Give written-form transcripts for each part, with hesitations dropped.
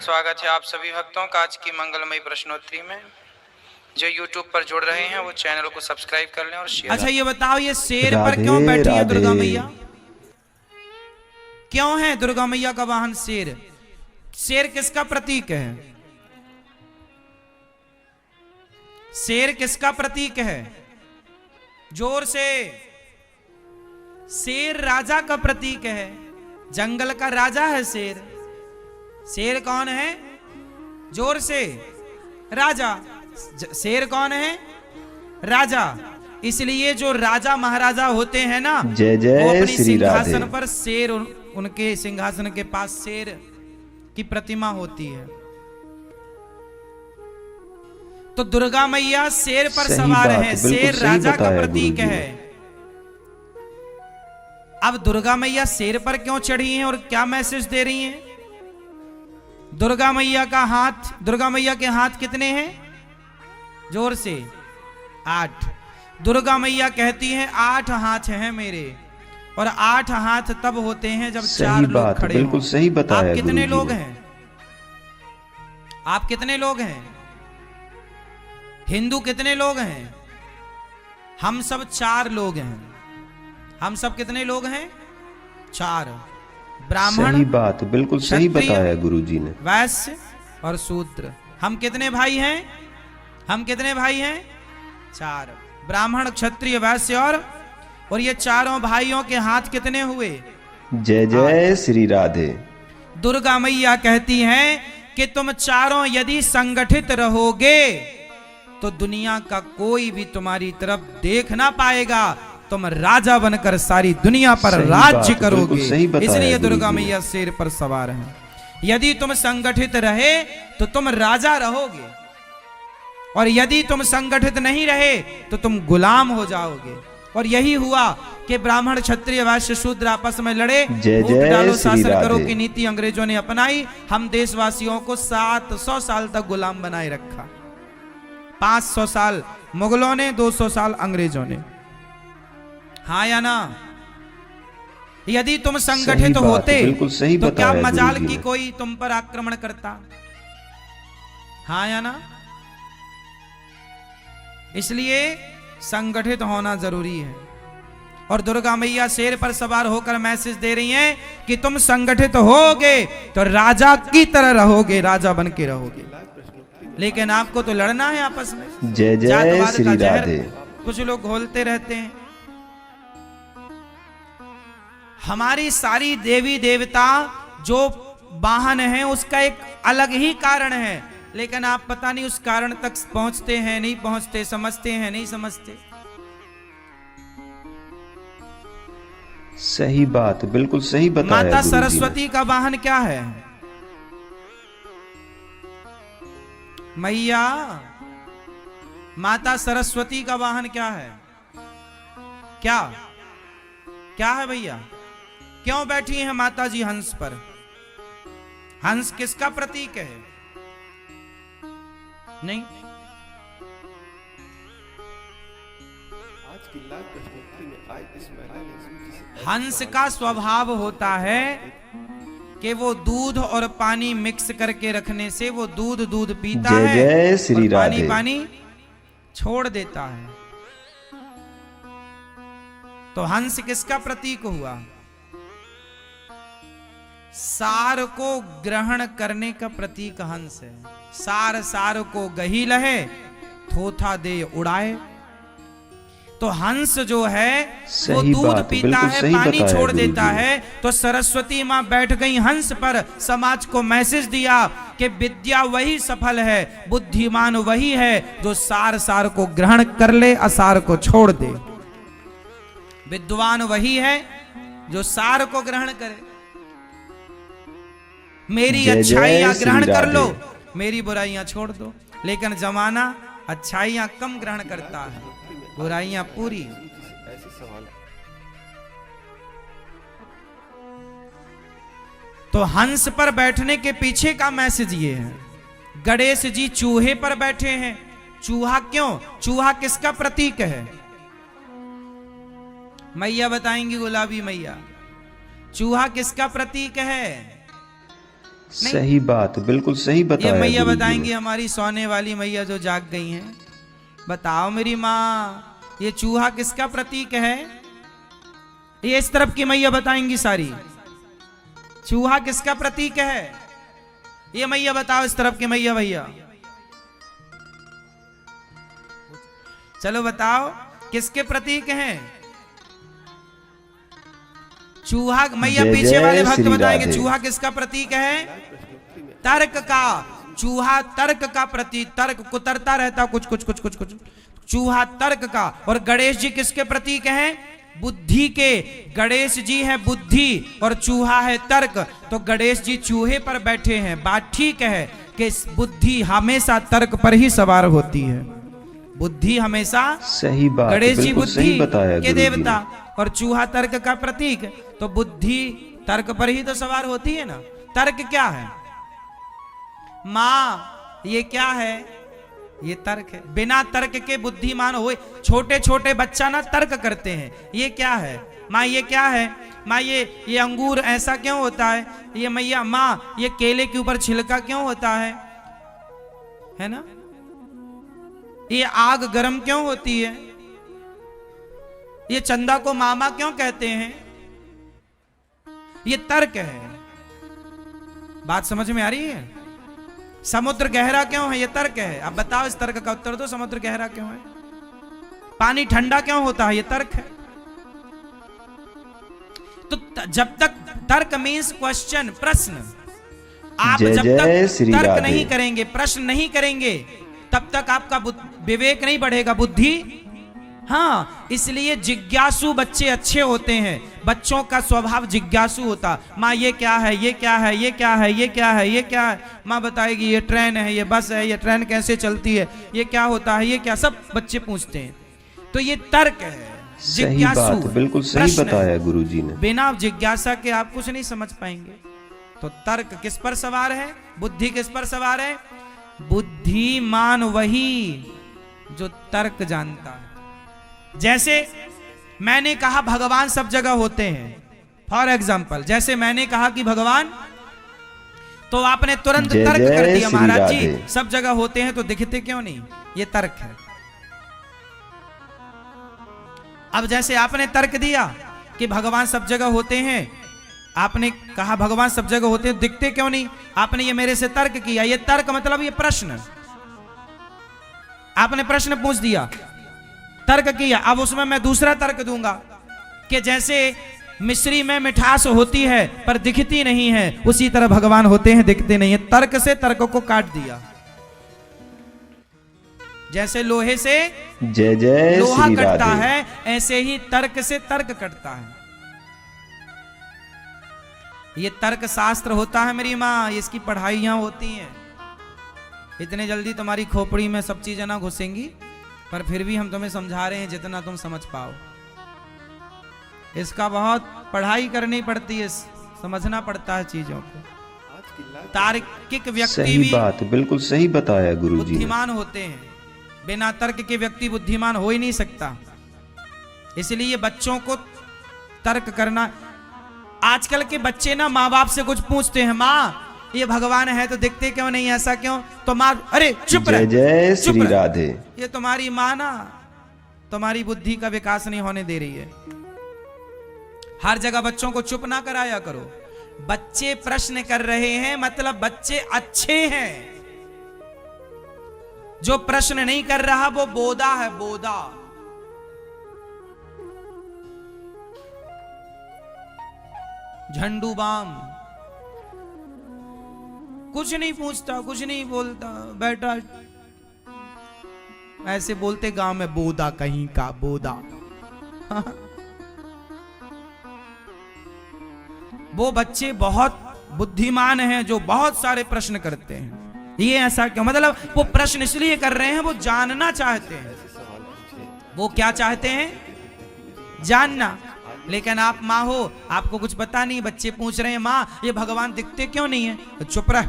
स्वागत है आप सभी भक्तों का आज की मंगलमयी प्रश्नोत्तरी में। जो YouTube पर जुड़ रहे हैं वो चैनल को सब्सक्राइब कर लें और शेयर। अच्छा ये बताओ, ये शेर पर क्यों बैठी है दुर्गा मैया? क्यों है दुर्गा मैया का वाहन शेर? शेर किसका प्रतीक है? शेर किसका प्रतीक है? जोर से। शेर राजा का प्रतीक है, जंगल का राजा है शेर। शेर कौन है? जोर से। राजा। शेर कौन है? राजा। इसलिए जो राजा महाराजा होते हैं ना, जय जय वो अपनी श्री सिंहासन राधे। पर शेर, उनके सिंहासन के पास शेर की प्रतिमा होती है। तो दुर्गा मैया शेर पर सही सवार बात, है। बिल्कुल शेर सही राजा का बताया प्रतीक गुरुजी ने। है। अब दुर्गा मैया शेर पर क्यों चढ़ी हैं और क्या मैसेज दे रही हैं? दुर्गा मैया का हाथ, दुर्गा मैया के हाथ कितने हैं? जोर से। 8। दुर्गा मैया कहती हैं 8 हाथ हैं मेरे, और 8 हाथ तब होते हैं जब 4 सही लोग बात, खड़े बिल्कुल हों। सही बताया आप कितने गुरुजी लोग ने। हैं? आप कितने लोग हैं? हिंदू कितने लोग हैं? हम सब 4 लोग हैं। हम सब कितने लोग हैं? 4। ब्राह्मण, सही बात, बिल्कुल सही क्षत्रिय, बताया गुरुजी ने। वैश्य और शूद्र। हम कितने भाई हैं? हम कितने भाई हैं? 4। ब्राह्मण, क्षत्रिय, वैश्य और ये चारों भाइयों के हाथ कितने हुए? जय जय श्री राधे। दुर्गा मैया कहती हैं कि तुम चारों यदि संगठित रहोगे तो दुनिया का कोई भी तुम्हारी तरफ देख ना पाएगा। तुम राजा बनकर सारी दुनिया पर सही राज्य बात, करोगे। बिल्कुल सही बताया इसलिए दुर्गा गुरुजी ने। मैया शेर पर सवार हैं। यदि तुम संगठित रहे तो तुम राजा रहोगे, और यदि तुम संगठित नहीं रहे तो तुम गुलाम हो जाओगे। और यही हुआ कि ब्राह्मण, क्षत्रिय, वैश्य, शूद्र आपस में लड़े। जय वोट जय डालो, श्री शासन करो राधे। की नीति अंग्रेजों ने अपनाई। हम देशवासियों को 700 साल तक गुलाम बनाए रखा। 500 साल मुगलों ने, 200 साल अंग्रेजों ने। हाँ या ना? यदि तुम संगठित सही बात, होते बिल्कुल सही तो क्या बताया मजाल गुरुजी की ने। कोई तुम पर आक्रमण करता? हाँ या ना? इसलिए संगठित होना जरूरी है। और दुर्गा मैया शेर पर सवार होकर मैसेज दे रही हैं कि तुम संगठित होगे तो राजा की तरह रहोगे, राजा बन के रहोगे। लेकिन आपको तो लड़ना है आपस में। जय जय जातवाद का श्री जहर राधे। कुछ लोग घोलते रहते हैं। हमारी सारी देवी देवता जो वाहन है उसका एक अलग ही कारण है, लेकिन आप पता नहीं उस कारण तक पहुंचते हैं नहीं पहुंचते, समझते हैं नहीं समझते। सही बात, बिल्कुल सही बताया माता गुरुजी ने। सरस्वती का वाहन क्या है? मैया, माता सरस्वती का वाहन क्या है? क्या क्या है भैया? क्यों बैठी हैं माता जी हंस पर? हंस किसका प्रतीक है? नहीं, आज की लाइव प्रश्नोत्तरी में आज इस महिला ने हंस का स्वभाव होता है कि वो दूध और पानी मिक्स करके रखने से वो दूध पीता जय है जय श्री और राधे। पानी छोड़ देता है। तो हंस किसका प्रतीक हुआ? सार को ग्रहण करने का प्रतीक हंस है। सार सार को गही लहे, थोथा दे उड़ाए। तो हंस जो है वो सही दूध बात, पीता बिल्कुल है, सही पानी बताया छोड़ गुरुजी देता ने। है। तो सरस्वती माँ बैठ गई हंस पर, समाज को मैसेज दिया कि विद्या वही सफल है, बुद्धिमान वही है जो सार सार को ग्रहण कर ले, असार को छोड़ दे। विद्वान वही है जो सार को ग्रहण करे। मेरी जय जय अच्छाइयां श्री ग्रहण कर लो, राधे। मेरी बुराइयां छोड़ दो। लेकिन जमाना अच्छाइयां कम ग्रहण करता है, बुराइयां पूरी। ऐसे सवाल तो हंस पर बैठने के पीछे का मैसेज ये है। गणेश जी चूहे पर बैठे हैं। चूहा क्यों? चूहा किसका प्रतीक है? मैया बताएंगी, गुलाबी मैया। चूहा किसका प्रतीक है? सही बात, बिल्कुल सही ये बताया मैया गुरुजी ने। बताएंगी, हमारी सोने वाली मैया जो जाग गई हैं, बताओ मेरी माँ, ये चूहा किसका प्रतीक है? ये इस तरफ की मैया बताएंगी सारी, चूहा किसका प्रतीक है? ये मैया बताओ, इस तरफ की मैया भैया, चलो बताओ किसके प्रतीक हैं? चूहा मैया, जय पीछे जय वाले भक्त श्री बताएंगे राधे। चूहा किसका प्रतीक है? तर्क का। चूहा तर्क का प्रतीक, तर्क कुतरता रहता कुछ कुछ कुछ कुछ कुछ, चूहा तर्क का। और गणेश जी किसके प्रतीक हैं? बुद्धि के। गणेश जी है बुद्धि और चूहा है तर्क, तो गणेश जी चूहे पर बैठे हैं। बात ठीक है कि बुद्धि हमेशा तर्क पर ही सवार होती है, बुद्धि हमेशा। सही बात, गणेश जी बिल्कुल बुद्धि सही बताया के गुरुजी ने। देवता और चूहा तर्क का प्रतीक, तो बुद्धि तर्क पर ही तो सवार होती है ना। तर्क क्या है माँ? ये क्या है? ये तर्क है। बिना तर्क के बुद्धिमान होए, छोटे छोटे बच्चा ना तर्क करते हैं। ये क्या है माँ? ये क्या है माँ? ये अंगूर ऐसा क्यों होता है? ये मैया माँ, ये केले के ऊपर छिलका क्यों होता है ना? ये आग गर्म क्यों होती है? ये चंदा को मामा क्यों कहते हैं? ये तर्क है। बात समझ में आ रही है? समुद्र गहरा क्यों है? ये तर्क है। अब बताओ, इस तर्क का उत्तर दो, समुद्र गहरा क्यों है? पानी ठंडा क्यों होता है? ये तर्क है। तो जब तक तर्क मीन्स क्वेश्चन, प्रश्न, आप जय जब जय तक श्री तर्क राधे। नहीं करेंगे, प्रश्न नहीं करेंगे, तब तक आपका विवेक नहीं बढ़ेगा, बुद्धि। हाँ, इसलिए जिज्ञासु बच्चे अच्छे होते हैं। बच्चों का स्वभाव जिज्ञासु होता। माँ ये क्या है, ये क्या है, ये क्या है, ये क्या है, ये क्या है? माँ बताएगी ये ट्रेन है, ये बस है, ये ट्रेन कैसे चलती है, ये क्या होता है, ये क्या, सब बच्चे पूछते हैं। तो ये तर्क है, सही जिज्ञासु बात, है, बिल्कुल सही प्रश्न है। बताया गुरुजी ने। बिना जिज्ञासा के आप कुछ नहीं समझ पाएंगे। तो तर्क किस पर सवार है? बुद्धि किस पर सवार है? बुद्धिमान वही जो तर्क जानता है। जैसे मैंने कहा भगवान सब जगह होते हैं, फॉर एग्जाम्पल, जैसे मैंने कहा कि भगवान, तो आपने तुरंत जय तर्क जय कर दिया, श्री महाराज जी राधे। सब जगह होते हैं तो दिखते क्यों नहीं? ये तर्क है। अब जैसे आपने तर्क दिया कि भगवान सब जगह होते हैं, आपने कहा भगवान सब जगह होते हैं, दिखते क्यों नहीं? आपने ये मेरे से तर्क किया। ये तर्क मतलब ये प्रश्न, आपने प्रश्न पूछ दिया, तर्क किया। अब उसमें मैं दूसरा तर्क दूंगा कि जैसे मिश्री में मिठास होती है पर दिखती नहीं है, उसी तरह भगवान होते हैं, दिखते नहीं है। तर्क से तर्क को काट दिया। जैसे लोहे से जय जय लोहा श्री कटता राधे। है, ऐसे ही तर्क से तर्क कटता है। ये तर्क शास्त्र होता है मेरी माँ, इसकी पढ़ाइयां होती हैं। इतने जल्दी तुम्हारी खोपड़ी में सब चीजें ना घुसेंगी, पर फिर भी हम तुम्हें समझा रहे हैं जितना तुम समझ पाओ। इसका बहुत पढ़ाई करनी पड़ती है, समझना पड़ता है चीजों को। आज की लाइफ तार्किक व्यक्ति सही भी बात, बिल्कुल सही बताया गुरुजी ने। बुद्धिमान होते हैं। बिना तर्क के व्यक्ति बुद्धिमान हो ही नहीं सकता। इसलिए बच्चों को तर्क करना। आजकल के बच्चे ना माँ बाप से कुछ पूछते हैं, माँ ये भगवान है तो दिखते क्यों नहीं, ऐसा क्यों? तो माँ अरे चुप रह, जय जय चुप श्री रह। राधे। ये तुम्हारी माँ ना तुम्हारी बुद्धि का विकास नहीं होने दे रही है। हर जगह बच्चों को चुप ना कराया करो। बच्चे प्रश्न कर रहे हैं मतलब बच्चे अच्छे हैं। जो प्रश्न नहीं कर रहा वो बोदा है, बोदा। झंडू बाम कुछ नहीं पूछता, कुछ नहीं बोलता, बैठा ऐसे बोलते गांव में, बोदा कहीं का बोदा। वो बच्चे बहुत बुद्धिमान हैं जो बहुत सारे प्रश्न करते हैं। ये ऐसा क्यों? मतलब वो प्रश्न इसलिए कर रहे हैं, वो जानना चाहते हैं। सवाल पूछे। वो क्या चाहते हैं? जानना। लेकिन आप माँ हो, आपको कुछ पता नहीं, बच्चे पूछ रहे हैं माँ ये भगवान दिखते क्यों नहीं है? तो चुप रह,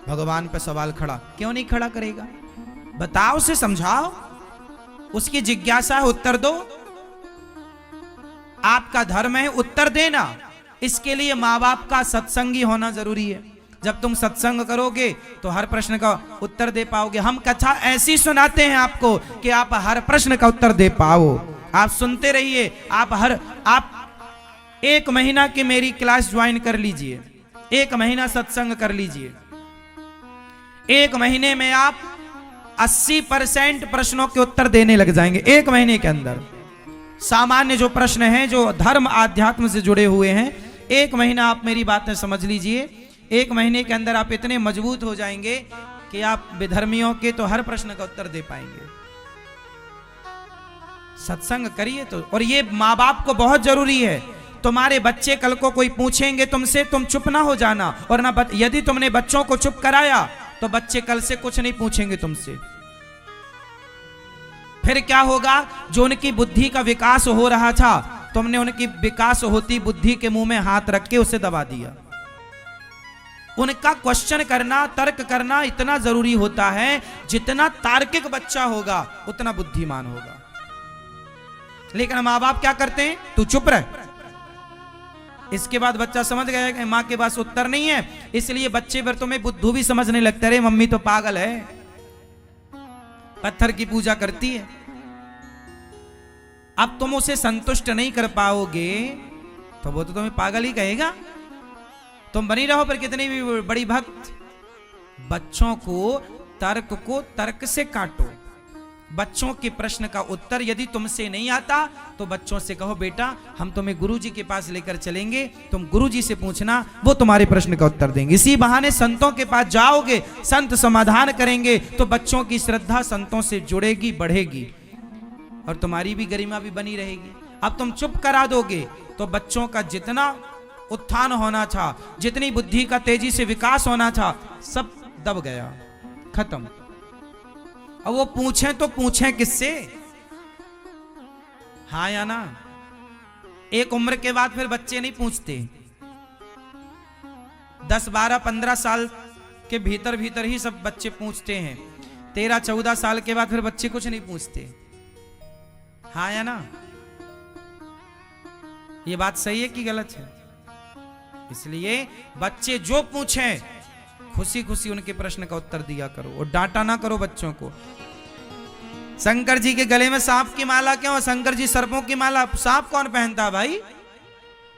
भगवान पे सवाल खड़ा क्यों नहीं खड़ा करेगा? बताओ, उसे समझाओ, उसकी जिज्ञासा है, उत्तर दो। आपका धर्म है उत्तर देना। इसके लिए माँ बाप का सत्संगी होना जरूरी है। जब तुम सत्संग करोगे तो हर प्रश्न का उत्तर दे पाओगे। हम कथा ऐसी सुनाते हैं आपको कि आप हर प्रश्न का उत्तर दे पाओ। आप सुनते रहिए। आप 1 महीना की मेरी क्लास ज्वाइन कर लीजिए, 1 महीना सत्संग कर लीजिए। 1 महीने में आप 80% प्रश्नों के उत्तर देने लग जाएंगे। 1 महीने के अंदर सामान्य जो प्रश्न हैं, जो धर्म आध्यात्म से जुड़े हुए हैं, 1 महीना आप मेरी बातें समझ लीजिए। 1 महीने के अंदर आप इतने मजबूत हो जाएंगे कि आप विधर्मियों के तो हर प्रश्न का उत्तर दे पाएंगे। सत्संग करिए तो। और ये माँ बाप को बहुत जरूरी है। तुम्हारे बच्चे कल को कोई पूछेंगे तुमसे, तुम चुप ना हो जाना। और ना यदि तुमने बच्चों को चुप कराया तो बच्चे कल से कुछ नहीं पूछेंगे तुमसे। फिर क्या होगा? जो उनकी बुद्धि का विकास हो रहा था, तुमने उनकी विकास होती बुद्धि के मुंह में हाथ रख के उसे दबा दिया। उनका क्वेश्चन करना, तर्क करना इतना जरूरी होता है। जितना तार्किक बच्चा होगा उतना बुद्धिमान होगा। लेकिन माँ बाप क्या करते हैं? तू चुप रह। इसके बाद बच्चा समझ गया कि माँ के पास उत्तर नहीं है, इसलिए बच्चे पर तुम्हें बुद्धू भी समझने लगता है। मम्मी तो पागल है, पत्थर की पूजा करती है। अब तुम उसे संतुष्ट नहीं कर पाओगे तो वो तो तुम्हें पागल ही कहेगा। तुम बनी रहो पर कितनी भी बड़ी भक्त। बच्चों को तर्क से काटो। बच्चों के प्रश्न का उत्तर यदि तुमसे नहीं आता तो बच्चों से कहो, बेटा हम तुम्हें गुरुजी के पास लेकर चलेंगे, तुम गुरुजी से पूछना, वो तुम्हारे प्रश्न का उत्तर देंगे। इसी बहाने संतों के पास जाओगे, संत समाधान करेंगे तो बच्चों की श्रद्धा संतों से जुड़ेगी, बढ़ेगी और तुम्हारी भी गरिमा भी बनी रहेगी। अब तुम चुप करा दोगे तो बच्चों का जितना उत्थान होना था, जितनी बुद्धि का तेजी से विकास होना था, सब दब गया, खत्म। अब वो पूछें तो पूछें किससे? हाँ या ना? एक उम्र के बाद फिर बच्चे नहीं पूछते। 10, 12, 15 साल के भीतर भीतर ही सब बच्चे पूछते हैं। 13, 14 साल के बाद फिर बच्चे कुछ नहीं पूछते। हाँ या ना? ये बात सही है कि गलत है? इसलिए बच्चे जो पूछें खुशी खुशी उनके प्रश्न का उत्तर दिया करो और डांटा ना करो बच्चों को। शंकर जी के गले में सांप की माला क्यों? शंकर जी सर्पों की माला। सांप कौन पहनता है भाई?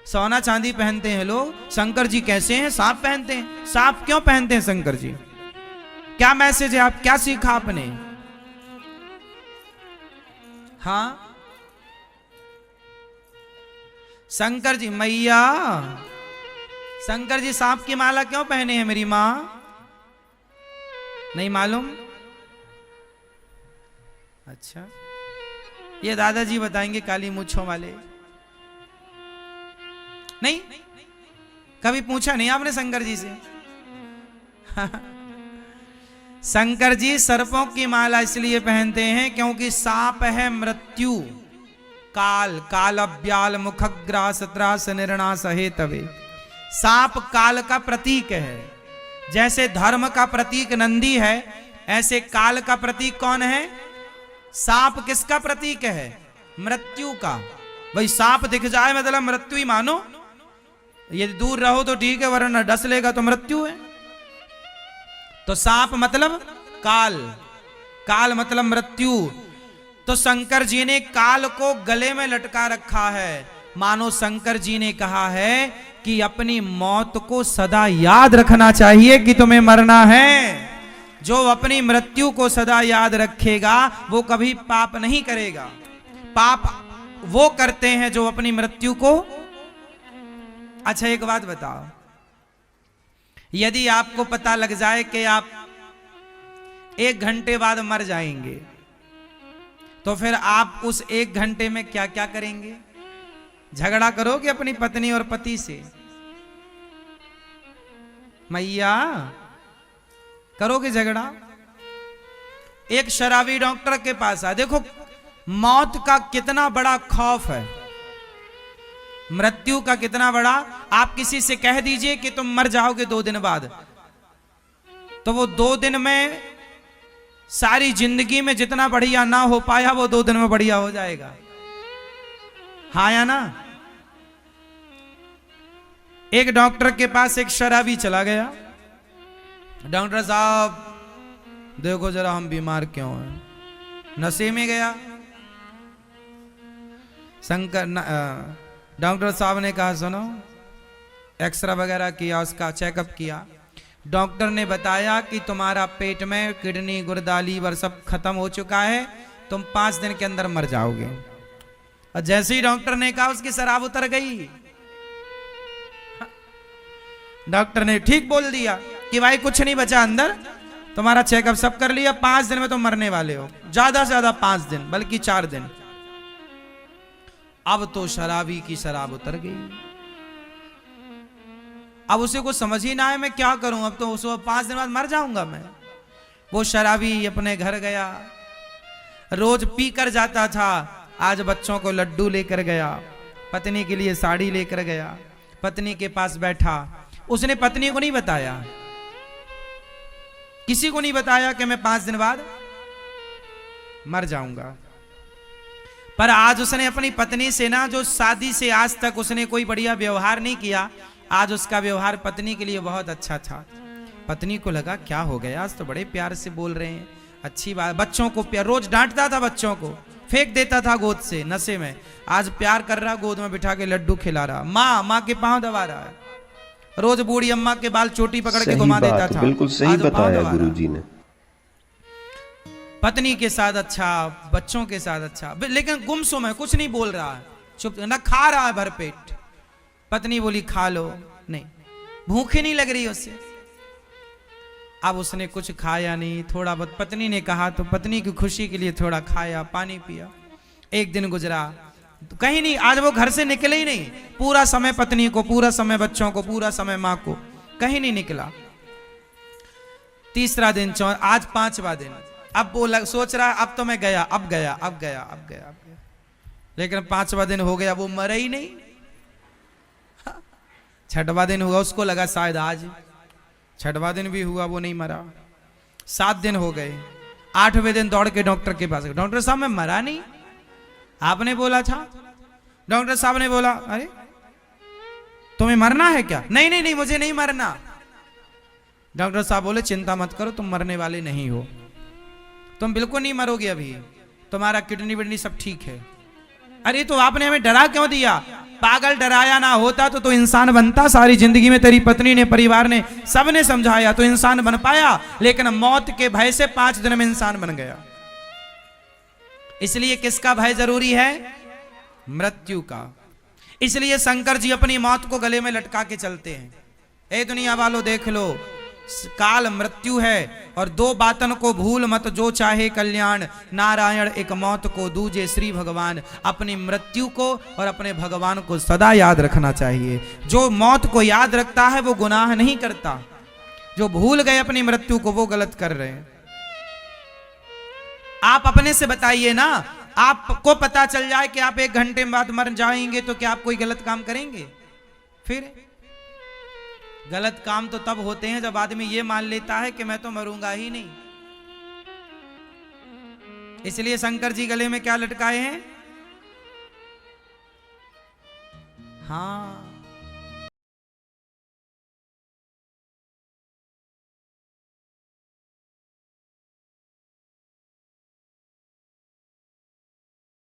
सोना चांदी पहनते हैं लोग। शंकर जी कैसे हैं? सांप पहनते हैं। सांप क्यों पहनते हैं शंकर जी? क्या मैसेज है? आप क्या सीखा आपने? हाँ, शंकर जी मैया, शंकर जी सांप की माला क्यों पहने हैं मेरी मां? नहीं मालूम? अच्छा, ये दादाजी बताएंगे, काली मूंछों वाले। नहीं, कभी पूछा नहीं आपने शंकर जी से? शंकर जी सर्पों की माला इसलिए पहनते हैं क्योंकि सांप है मृत्यु, काल, कालव्याल मुखग्रास त्रास निर्णास हेतवे। सांप काल का प्रतीक है। जैसे धर्म का प्रतीक नंदी है, ऐसे काल का प्रतीक कौन है? सांप किसका प्रतीक है? मृत्यु का। भाई सांप दिख जाए मतलब मृत्यु ही मानो। यदि दूर रहो तो ठीक है, वरना डस लेगा तो मृत्यु है। तो सांप मतलब काल, काल मतलब मृत्यु। तो शंकर जी ने काल को गले में लटका रखा है। मानो शंकर जी ने कहा है कि अपनी मौत को सदा याद रखना चाहिए कि तुम्हें मरना है। जो अपनी मृत्यु को सदा याद रखेगा वो कभी पाप नहीं करेगा। पाप वो करते हैं जो अपनी मृत्यु को। अच्छा एक बात बताओ, यदि आपको पता लग जाए कि आप 1 घंटे बाद मर जाएंगे तो फिर आप उस 1 घंटे में क्या क्या करेंगे? झगड़ा करोगे अपनी पत्नी और पति से? मैया, करोगे झगड़ा? एक शराबी डॉक्टर के पास आए। देखो मौत का कितना बड़ा खौफ है, मृत्यु का कितना बड़ा। आप किसी से कह दीजिए कि तुम मर जाओगे 2 दिन बाद, तो वो 2 दिन में सारी जिंदगी में जितना बढ़िया ना हो पाया वो 2 दिन में बढ़िया हो जाएगा। हाँ या ना? एक डॉक्टर के पास एक शराबी चला गया। डॉक्टर साहब देखो जरा हम बीमार क्यों हैं। नशे में गया डॉक्टर साहब ने कहा सुनो, एक्सरे वगैरह किया, उसका चेकअप किया। डॉक्टर ने बताया कि तुम्हारा पेट में किडनी गुर्दा लीवर सब खत्म हो चुका है, तुम 5 दिन के अंदर मर जाओगे। और जैसे ही डॉक्टर ने कहा उसकी शराब उतर गई। डॉक्टर ने ठीक बोल दिया कि भाई कुछ नहीं बचा अंदर, तुम्हारा चेकअप सब कर लिया, 5 दिन में तुम मरने वाले हो, ज्यादा से ज्यादा 5 दिन बल्कि 4 दिन। अब तो शराबी की शराब उतर गई। अब उसे कुछ समझ ही ना आए मैं क्या करूं, अब तो उसको 5 दिन बाद मर जाऊंगा मैं। वो शराबी अपने घर गया, रोज पी कर जाता था, आज बच्चों को लड्डू लेकर गया, पत्नी के लिए साड़ी लेकर गया, पत्नी के पास बैठा। उसने पत्नी को नहीं बताया, किसी को नहीं बताया कि मैं 5 दिन बाद मर जाऊंगा। पर आज उसने अपनी पत्नी से ना, जो शादी से आज तक उसने कोई बढ़िया व्यवहार नहीं किया, आज उसका व्यवहार पत्नी के लिए बहुत अच्छा था। पत्नी को लगा क्या हो गया, आज तो बड़े प्यार से बोल रहे हैं, अच्छी बात। बच्चों को प्यार, रोज डांटता था, बच्चों को फेंक देता था गोद से नशे में, आज प्यार कर रहा, गोद में बिठा के लड्डू खिला रहा, माँ के पांव दबा रहा है, रोज बूढ़ी अम्मा के बाल चोटी पकड़ के घुमा देता था। बिल्कुल सही बताया गुरुजी ने। पत्नी के साथ अच्छा, बच्चों के साथ अच्छा, लेकिन गुमसुम है, कुछ नहीं बोल रहा है, चुप ना, खा रहा है भरपेट। पत्नी बोली खा लो, नहीं, भूखे नहीं लग रही उसे। अब उसने कुछ खाया नहीं, थोड़ा बहुत पत्नी ने कहा तो पत्नी की खुशी के लिए थोड़ा खाया, पानी पिया। एक दिन गुजरा, कहीं नहीं, आज वो घर से निकले ही नहीं, पूरा समय पत्नी को, पूरा समय बच्चों को, पूरा समय माँ को, कहीं नहीं निकला। तीसरा दिन, आज 5वां दिन। अब वो सोच रहा अब तो मैं गया, अब गया। लेकिन 5वां दिन हो गया, वो मरा ही नहीं। 6वां दिन हुआ, उसको लगा शायद आज, 6वां दिन भी हुआ, वो नहीं मरा। 7 दिन हो गए, 8वें दिन दौड़ के डॉक्टर के पास गए, डॉक्टर साहब मैं मरा नहीं, आपने बोला था। डॉक्टर साहब ने बोला अरे तुम्हें मरना है क्या? नहीं, मुझे नहीं मरना। डॉक्टर साहब बोले चिंता मत करो, तुम मरने वाले नहीं हो, तुम बिल्कुल नहीं मरोगे, अभी तुम्हारा किडनी विडनी सब ठीक है। अरे तो आपने हमें डरा क्यों दिया? पागल, डराया ना होता तो इंसान बनता। सारी जिंदगी में तेरी पत्नी ने, परिवार ने, सबने समझाया तो इंसान बन पाया, लेकिन मौत के भय से 5 दिन में इंसान बन गया। इसलिए किसका भय जरूरी है? मृत्यु का। इसलिए शंकर जी अपनी मौत को गले में लटका के चलते हैं। ए दुनिया वालों देख लो, काल मृत्यु है, और 2 बातन को भूल मत, जो चाहे कल्याण, नारायण एक मौत को, दूजे श्री भगवान। अपनी मृत्यु को और अपने भगवान को सदा याद रखना चाहिए। जो मौत को याद रखता है वो गुनाह नहीं करता, जो भूल गए अपनी मृत्यु को वो गलत कर रहे हैं। आप अपने से बताइए ना, आपको पता चल जाए कि आप 1 घंटे बाद मर जाएंगे तो क्या आप कोई गलत काम करेंगे? फिर गलत काम तो तब होते हैं जब आदमी ये मान लेता है कि मैं तो मरूंगा ही नहीं। इसलिए शंकर जी गले में क्या लटकाए हैं? हाँ,